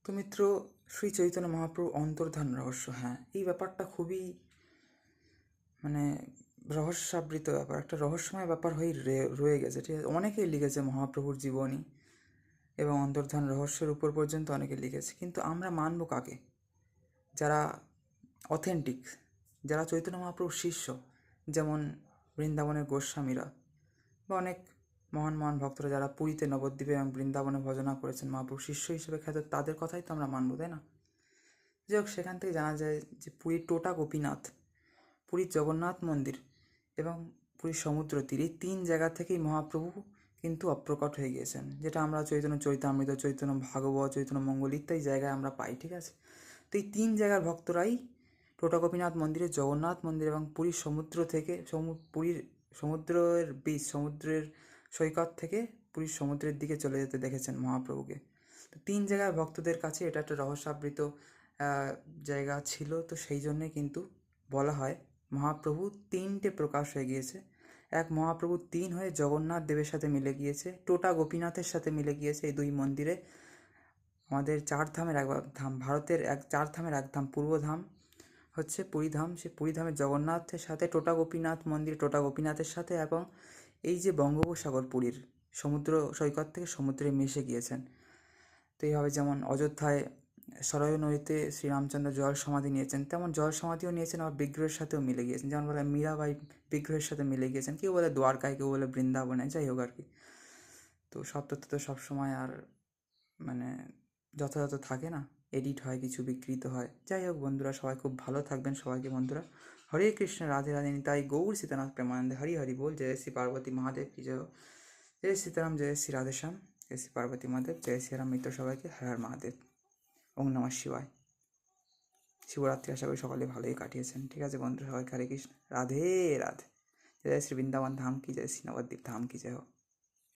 তো মিত্র, শ্রী চৈতন্য মহাপ্রভু অন্তর্ধান রহস্য, হ্যাঁ, এই ব্যাপারটা খুবই মানে রহস্যাবৃত ব্যাপার, একটা রহস্যময় ব্যাপার হয়েই রয়ে গেছে। ঠিক আছে, অনেকেই লিখেছে মহাপ্রভুর জীবনী এবং অন্তর্ধান রহস্যের উপর পর্যন্ত অনেকে লিখেছে, কিন্তু আমরা মানব কাকে? যারা অথেন্টিক, যারা চৈতন্য মহাপ্রভুর শিষ্য, যেমন বৃন্দাবনের গোস্বামীরা বা অনেক মহান মহান ভক্তরা যারা পুরীতে, নবদ্বীপে এবং বৃন্দাবনে ভজনা করেছেন, মহাপ্রভুর শিষ্য হিসেবে খ্যাত, তাদের কথাই তো আমরা মানব, তাই না? যাই হোক, সেখান থেকে জানা যায় যে পুরীর টোটা গোপীনাথ, পুরীর জগন্নাথ মন্দির এবং পুরীর সমুদ্র তীর, এই তিন জায়গা থেকেই মহাপ্রভু কিন্তু অপ্রকট হয়ে গিয়েছেন, যেটা আমরা চৈতন্য চৈতামৃত, চৈতন্য ভাগবত, চৈতন্য মঙ্গল ইত্যাদি জায়গায় আমরা পাই। ঠিক আছে, তো এই তিন জায়গার ভক্তরাই টোটা গোপীনাথ মন্দিরে, জগন্নাথ মন্দির এবং পুরীর সমুদ্র থেকে পুরীর সমুদ্রের বীচ, সমুদ্রের সৈকত থেকে পুরীর সমুদ্রের দিকে চলে যেতে দেখেছেন মহাপ্রভুকে। তো তিন জায়গার ভক্তদের কাছে এটা একটা রহস্যাবৃত জায়গা ছিল। তো সেই জন্যে কিন্তু বলা হয় মহাপ্রভু তিনটে প্রকাশ হয়ে গিয়েছে। এক, মহাপ্রভু তিন হয়ে জগন্নাথ দেবের সাথে মিলে গিয়েছে, টোটা গোপীনাথের সাথে মিলে গিয়েছে। এই দুই মন্দিরে আমাদের চার ধামের এক ধাম, ভারতের চার ধামের এক ধাম, পূর্বধাম হচ্ছে পুরীধাম। সেই পুরীধামের জগন্নাথের সাথে টোটা গোপীনাথ মন্দির, টোটা গোপীনাথের সাথে, এবং এই যে বঙ্গোপসাগর, পুরীর সমুদ্র সৈকত থেকে সমুদ্রে মিশে গিয়েছেন। তো এইভাবে যেমন অযোধ্যায় সরয়ূ নদীতে শ্রীরামচন্দ্র জল সমাধি নিয়েছেন, তেমন জল সমাধিও নিয়েছেন, আবার বিগ্রহের সাথেও মিলে গিয়েছেন। যেমন বলে মীরাবাই বিগ্রহের সাথে মিলে গিয়েছেন, কেউ বলে দ্বারকায়, কেউ বলে বৃন্দাবনে, যাই হোক আর কি। তো সব তথ্য তো সবসময় আর মানে যথাযথ থাকে না, এডিট হয়, কিছু বিকৃত হয়। যাই হোক বন্ধুরা, সবাই খুব ভালো থাকবেন। সবাইকে বন্ধুরা হরে কৃষ্ণ, রাধে রাধে, নিতাই গৌর সীতানাথ প্রেমানন্দে, হরি হরি বল। জয় শ্রী পার্বতী মহাদেব কি জয়। জয় সীতারাম, জয় শ্রী রাধেশ্যাম, জয় শ্রী পার্বতী মহাদেব, জয় শ্রীরাম। মিত্র সবাইকে হর হর মহাদেব, ওম নমঃ শিবায়। শিবরাত্রি আশা করি সকলে ভালোই কাটিয়েছেন। ঠিক আছে বন্ধুরা, সবাইকে হরে কৃষ্ণ, রাধে রাধে। জয় শ্রী বৃন্দাবন ধাম কি জয়, শ্রী নবদ্বীপ ধাম কি জয়।